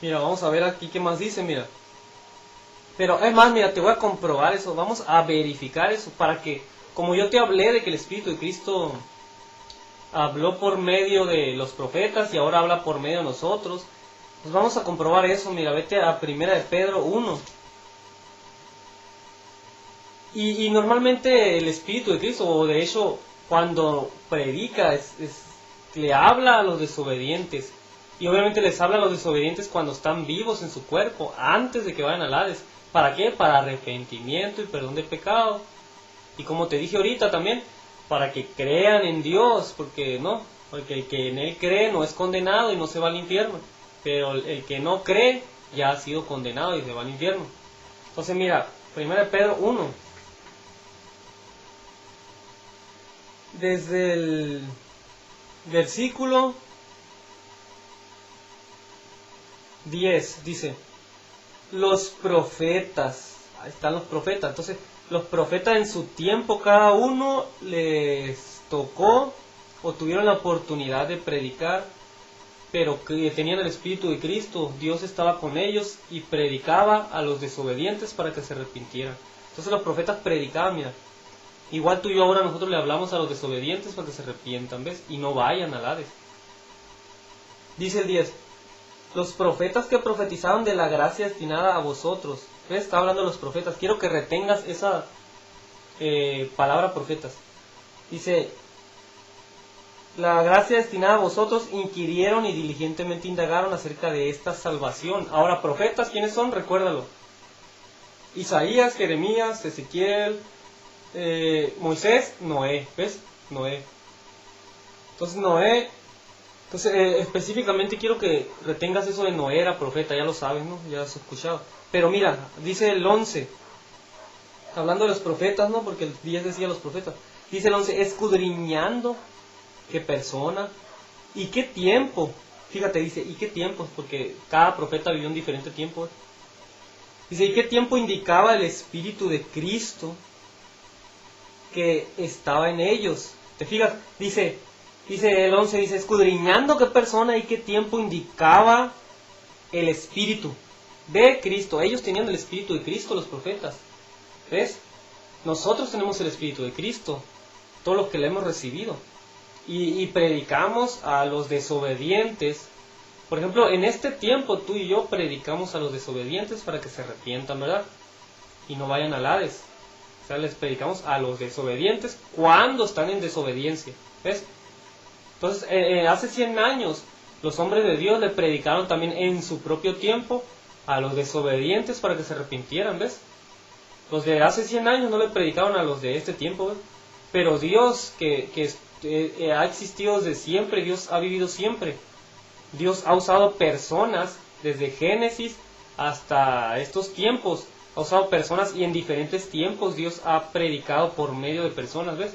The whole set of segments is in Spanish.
Mira, vamos a ver aquí qué más dice, mira. Pero es más, mira, te voy a comprobar eso, vamos a verificar eso para que, como yo te hablé de que el Espíritu de Cristo habló por medio de los profetas y ahora habla por medio de nosotros, pues vamos a comprobar eso. Mira, vete a Primera de Pedro 1. Y normalmente el Espíritu de Cristo, o de hecho, cuando predica, le habla a los desobedientes. Y obviamente les habla a los desobedientes cuando están vivos en su cuerpo, antes de que vayan al Hades. ¿Para qué? Para arrepentimiento y perdón de pecado. Y como te dije ahorita también, para que crean en Dios, porque el que en Él cree no es condenado y no se va al infierno. Pero el que no cree ya ha sido condenado y se va al infierno. Entonces mira, 1 Pedro 1, desde el versículo 10 dice: los profetas, ahí están los profetas. Entonces los profetas en su tiempo, cada uno les tocó o tuvieron la oportunidad de predicar, pero que tenían el Espíritu de Cristo. Dios estaba con ellos y predicaba a los desobedientes para que se arrepintieran. Entonces los profetas predicaban, mira. Igual tú y yo ahora nosotros le hablamos a los desobedientes para que se arrepientan, ¿ves? Y no vayan al Hades. Dice el 10: los profetas que profetizaban de la gracia destinada a vosotros. ¿Ves? Está hablando de los profetas. Quiero que retengas esa palabra profetas. Dice: la gracia destinada a vosotros inquirieron y diligentemente indagaron acerca de esta salvación. Ahora, profetas, ¿quiénes son? Recuérdalo. Isaías, Jeremías, Ezequiel, Moisés, Noé. ¿Ves? Noé. Entonces específicamente quiero que retengas eso de Noé era profeta, ya lo sabes, ¿no? Ya has escuchado. Pero mira, dice el 11, hablando de los profetas, ¿no? Porque el 10 decía los profetas. Dice el 11, escudriñando qué persona y qué tiempo. Fíjate, dice, ¿y qué tiempos? Porque cada profeta vivió un diferente tiempo. Dice, ¿y qué tiempo indicaba el Espíritu de Cristo que estaba en ellos? ¿Te fijas? Dice el 11, dice, escudriñando qué persona y qué tiempo indicaba el Espíritu de Cristo. Ellos tenían el Espíritu de Cristo, los profetas. ¿Ves? Nosotros tenemos el Espíritu de Cristo, todos los que le hemos recibido. Y predicamos a los desobedientes. Por ejemplo, en este tiempo tú y yo predicamos a los desobedientes para que se arrepientan, ¿verdad? Y no vayan al Hades. O sea, les predicamos a los desobedientes cuando están en desobediencia. ¿Ves? Entonces, hace 100 años, los hombres de Dios le predicaron también en su propio tiempo a los desobedientes para que se arrepintieran, ¿ves? Los de hace 100 años no le predicaron a los de este tiempo, ¿ves? Pero Dios, que ha existido desde siempre, Dios ha vivido siempre. Dios ha usado personas desde Génesis hasta estos tiempos. Ha usado personas y en diferentes tiempos Dios ha predicado por medio de personas, ¿ves?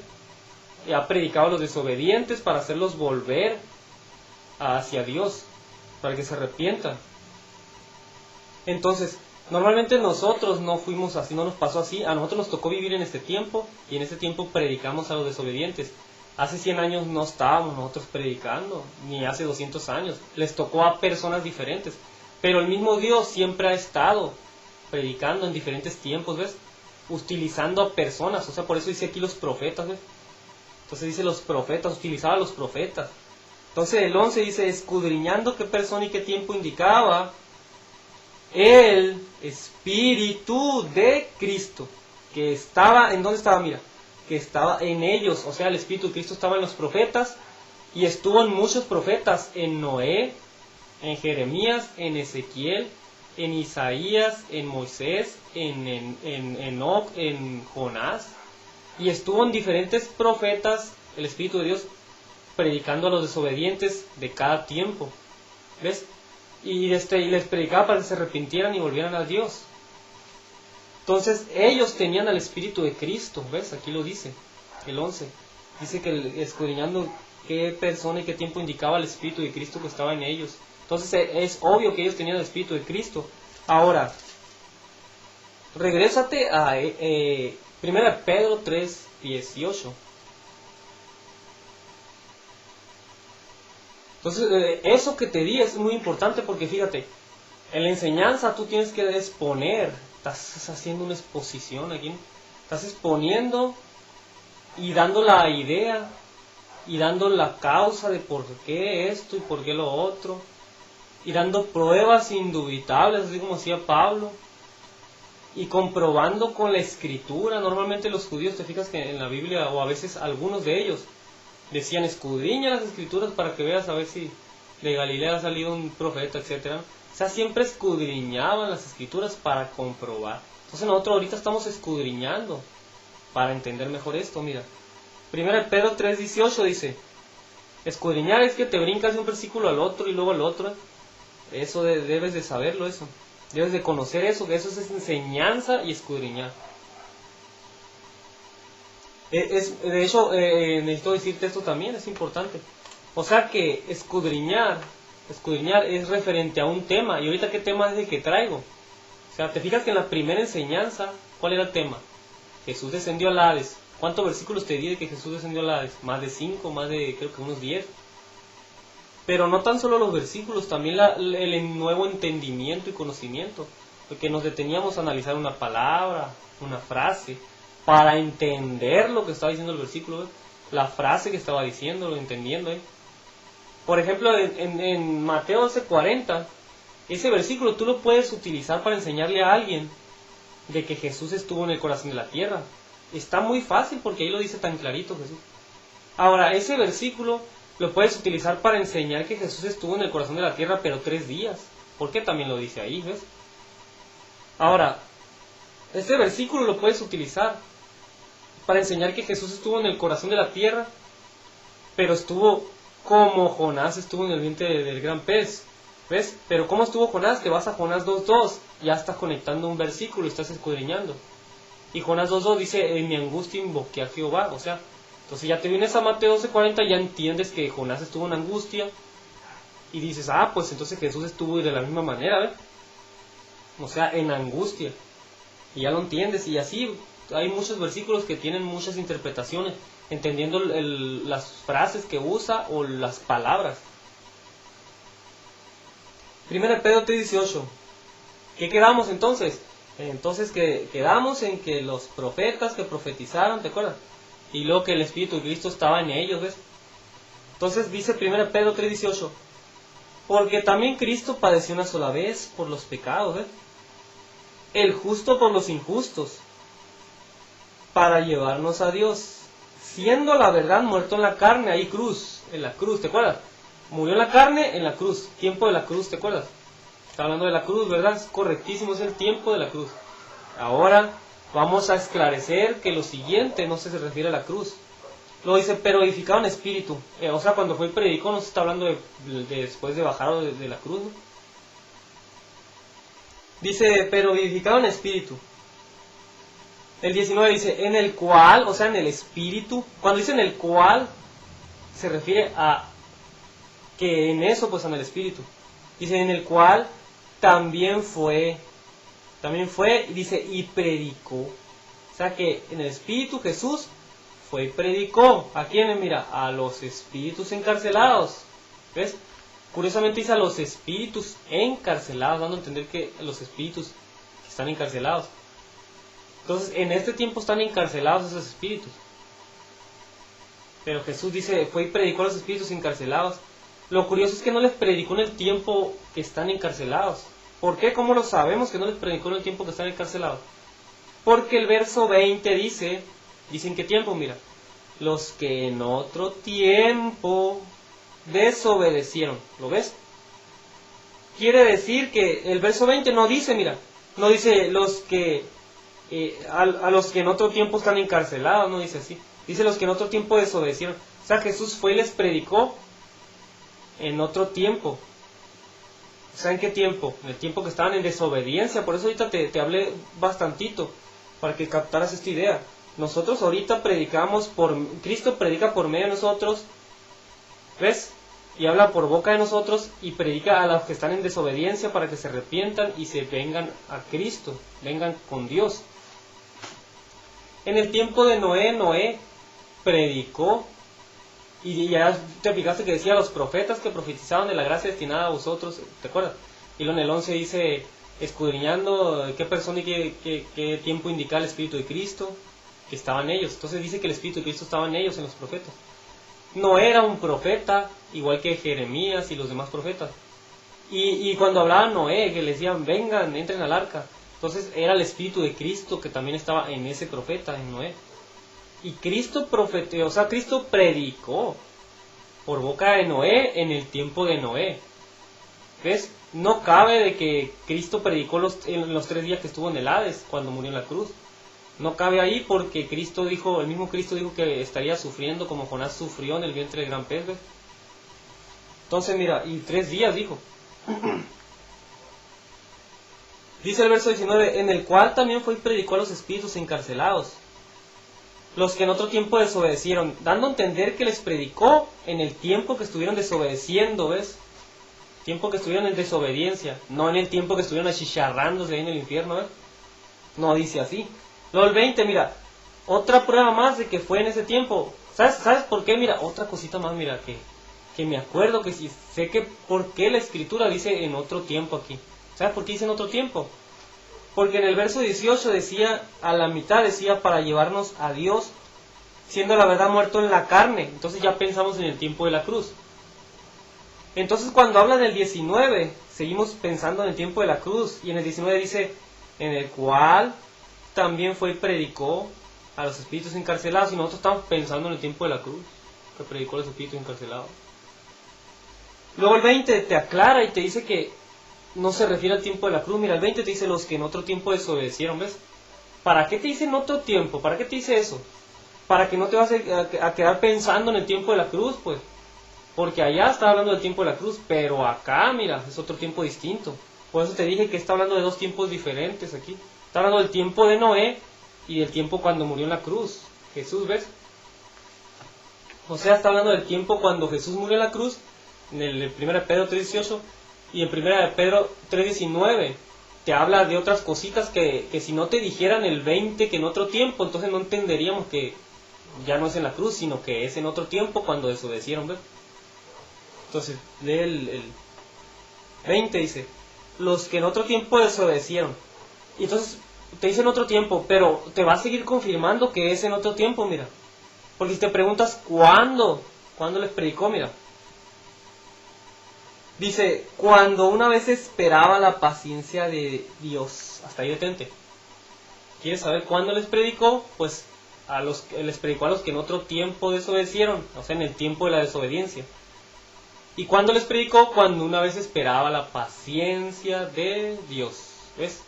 Y ha predicado a los desobedientes para hacerlos volver hacia Dios, para que se arrepientan. Entonces, normalmente nosotros no fuimos así, no nos pasó así. A nosotros nos tocó vivir en este tiempo y en este tiempo predicamos a los desobedientes. Hace 100 años no estábamos nosotros predicando, ni hace 200 años. Les tocó a personas diferentes. Pero el mismo Dios siempre ha estado predicando en diferentes tiempos, ¿ves? Utilizando a personas. O sea, por eso dice aquí los profetas, ¿ves? Entonces dice los profetas, utilizaba a los profetas. Entonces el 11 dice, escudriñando qué persona y qué tiempo indicaba el Espíritu de Cristo, que estaba, ¿en dónde estaba? Mira, que estaba en ellos. O sea, el Espíritu de Cristo estaba en los profetas y estuvo en muchos profetas, en Noé, en Jeremías, en Ezequiel, en Isaías, en Moisés, en Enoc, en Jonás. Y estuvo en diferentes profetas el Espíritu de Dios predicando a los desobedientes de cada tiempo. ¿Ves? Y les predicaba para que se arrepintieran y volvieran a Dios. Entonces ellos tenían al Espíritu de Cristo. ¿Ves? Aquí lo dice, el 11. Dice que escudriñando qué persona y qué tiempo indicaba el Espíritu de Cristo que estaba en ellos. Entonces es obvio que ellos tenían el Espíritu de Cristo. Ahora, regrésate a 1 Pedro 3:18. Entonces, eso que te di es muy importante porque fíjate, En la enseñanza tú tienes que exponer, estás haciendo una exposición aquí, ¿no? Estás exponiendo y dando la idea y dando la causa de por qué esto y por qué lo otro, y dando pruebas indubitables, así como decía Pablo, y comprobando con la escritura. Normalmente los judíos, te fijas que en la Biblia, o a veces algunos de ellos, decían escudriña las escrituras para que veas a ver si de Galilea ha salido un profeta, etcétera. O sea, siempre escudriñaban las escrituras para comprobar. Entonces nosotros ahorita estamos escudriñando para entender mejor esto. Mira, 1 Pedro 3:18 dice, escudriñar es que te brincas de un versículo al otro y luego al otro. Eso debes de saberlo, eso. Debes de conocer eso, que eso es enseñanza y escudriñar. De hecho, necesito decirte esto también, es importante. O sea que escudriñar es referente a un tema. Y ahorita, ¿qué tema es el que traigo? O sea, te fijas que en la primera enseñanza, ¿cuál era el tema? Jesús descendió al Hades. ¿Cuántos versículos te di de que Jesús descendió al Hades? Más de 5, más de creo que unos 10. Pero no tan solo los versículos, también el nuevo entendimiento y conocimiento. Porque nos deteníamos a analizar una palabra, una frase, para entender lo que estaba diciendo el versículo, ¿eh? La frase que estaba diciendo, lo entendiendo. ¿Eh? Por ejemplo, en Mateo 12:40, ese versículo tú lo puedes utilizar para enseñarle a alguien de que Jesús estuvo en el corazón de la tierra. Está muy fácil porque ahí lo dice tan clarito Jesús. Ahora, ese versículo lo puedes utilizar para enseñar que Jesús estuvo en el corazón de la tierra, pero 3 días. Porque también lo dice ahí, ¿ves? Ahora, este versículo lo puedes utilizar para enseñar que Jesús estuvo en el corazón de la tierra, pero estuvo como Jonás estuvo en el vientre del gran pez. ¿Ves? Pero ¿cómo estuvo Jonás? Te vas a Jonás 2:2, ya estás conectando un versículo y estás escudriñando. Y Jonás 2:2 dice, en mi angustia invoqué a Jehová. O sea, entonces ya te vienes a Mateo 12:40, ya entiendes que Jonás estuvo en angustia. Y dices, pues entonces Jesús estuvo de la misma manera, ¿ves? O sea, en angustia. Y ya lo entiendes. Y así hay muchos versículos que tienen muchas interpretaciones, entendiendo las frases que usa o las palabras. 1 Pedro 3:18. ¿Qué quedamos entonces? Entonces que quedamos en que los profetas que profetizaron, ¿te acuerdas? Y luego que el Espíritu de Cristo estaba en ellos, ¿ves? Entonces dice 1 Pedro 3:18, porque también Cristo padeció una sola vez por los pecados, ¿ves? El justo por los injustos, para llevarnos a Dios, siendo la verdad muerto en la carne, ahí en la cruz, ¿te acuerdas? Murió en la carne, en la cruz, tiempo de la cruz, ¿te acuerdas? Está hablando de la cruz, ¿verdad? Es correctísimo, es el tiempo de la cruz. Ahora vamos a esclarecer que lo siguiente no se refiere a la cruz. Lo dice, pero edificado en espíritu. O sea, cuando fue y predicó, no se está hablando de después de bajar de la cruz, ¿no? Dice, pero edificado en espíritu. El 19 dice, en el cual, o sea, en el espíritu. Cuando dice en el cual, se refiere a que en eso, pues en el espíritu. Dice, en el cual también fue, dice, y predicó. O sea que en el espíritu Jesús fue y predicó. ¿A quiénes? Mira, a los espíritus encarcelados. ¿Ves? Curiosamente dice a los espíritus encarcelados, dando a entender que los espíritus están encarcelados. Entonces, en este tiempo están encarcelados esos espíritus. Pero Jesús dice, fue y predicó a los espíritus encarcelados. Lo curioso es que no les predicó en el tiempo que están encarcelados. ¿Por qué? ¿Cómo lo sabemos que no les predicó en el tiempo que están encarcelados? Porque el verso 20 dice ¿en qué tiempo? Mira, los que en otro tiempo desobedecieron. ¿Lo ves? Quiere decir que el verso 20 no dice, mira, no dice los que a los que en otro tiempo están encarcelados, no dice así. Dice los que en otro tiempo desobedecieron. O sea, Jesús fue y les predicó en otro tiempo. O sea, ¿en qué tiempo? En el tiempo que estaban en desobediencia. Por eso ahorita te hablé bastantito, para que captaras esta idea. Nosotros ahorita predicamos Cristo predica por medio de nosotros, ¿ves? Y habla por boca de nosotros y predica a los que están en desobediencia para que se arrepientan y se vengan a Cristo, vengan con Dios. En el tiempo de Noé predicó, y ya te fijaste que decía los profetas que profetizaban de la gracia destinada a vosotros, ¿te acuerdas? Y luego en el 11 dice, escudriñando qué persona y qué tiempo indicaba el Espíritu de Cristo, que estaban ellos. Entonces dice que el Espíritu de Cristo estaba en ellos, en los profetas. No era un profeta, igual que Jeremías y los demás profetas. Y cuando hablaba Noé, que le decían, vengan, entren al arca. Entonces era el Espíritu de Cristo que también estaba en ese profeta, en Noé. Y Cristo profeteó, o sea, Cristo predicó por boca de Noé en el tiempo de Noé. ¿Ves? No cabe de que Cristo predicó en los 3 días que estuvo en el Hades, cuando murió en la cruz. No cabe ahí porque Cristo dijo, el mismo Cristo dijo que estaría sufriendo como Jonás sufrió en el vientre del gran pez. ¿Ves? Entonces mira, y 3 días dijo. Dice el verso 19, en el cual también fue y predicó a los espíritus encarcelados, los que en otro tiempo desobedecieron, dando a entender que les predicó en el tiempo que estuvieron desobedeciendo, ¿ves? Tiempo que estuvieron en desobediencia, no en el tiempo que estuvieron achicharrándose ahí en el infierno, ¿ves? No dice así. Luego el 20, mira, otra prueba más de que fue en ese tiempo. ¿Sabes por qué? Mira, otra cosita más, mira, que me acuerdo que sí, sé que por qué la escritura dice en otro tiempo aquí. ¿Sabes por qué dice en otro tiempo? Porque en el verso 18 decía, a la mitad decía, para llevarnos a Dios, siendo la verdad muerto en la carne. Entonces ya pensamos en el tiempo de la cruz. Entonces cuando habla del 19, seguimos pensando en el tiempo de la cruz. Y en el 19 dice, en el cual también fue y predicó a los espíritus encarcelados. Y nosotros estamos pensando en el tiempo de la cruz, que predicó a los espíritus encarcelados. Luego el 20 te aclara y te dice que no se refiere al tiempo de la cruz. Mira, el 20 te dice los que en otro tiempo desobedecieron, ¿ves? ¿Para qué te dice en otro tiempo? ¿Para qué te dice eso? Para que no te vas a quedar pensando en el tiempo de la cruz, pues. Porque allá está hablando del tiempo de la cruz, pero acá, mira, es otro tiempo distinto. Por eso te dije que está hablando de 2 tiempos diferentes aquí. Está hablando del tiempo de Noé y del tiempo cuando murió en la cruz. Jesús, ¿ves? O sea, está hablando del tiempo cuando Jesús murió en la cruz, en el 1 Pedro 3:18, y en 1 Pedro 3:19 te habla de otras cositas que si no te dijeran el 20 que en otro tiempo, entonces no entenderíamos que ya no es en la cruz, sino que es en otro tiempo cuando desobedecieron, ¿ves? Entonces, lee el 20, dice, los que en otro tiempo desobedecieron. Y entonces te dice en otro tiempo, pero te va a seguir confirmando que es en otro tiempo, mira. Porque si te preguntas ¿cuándo les predicó? Mira, dice, cuando una vez esperaba la paciencia de Dios. Hasta ahí detente. ¿Quieres saber cuándo les predicó? Pues les predicó a los que en otro tiempo desobedecieron, o sea, en el tiempo de la desobediencia. ¿Y cuándo les predicó? Cuando una vez esperaba la paciencia de Dios. ¿Ves?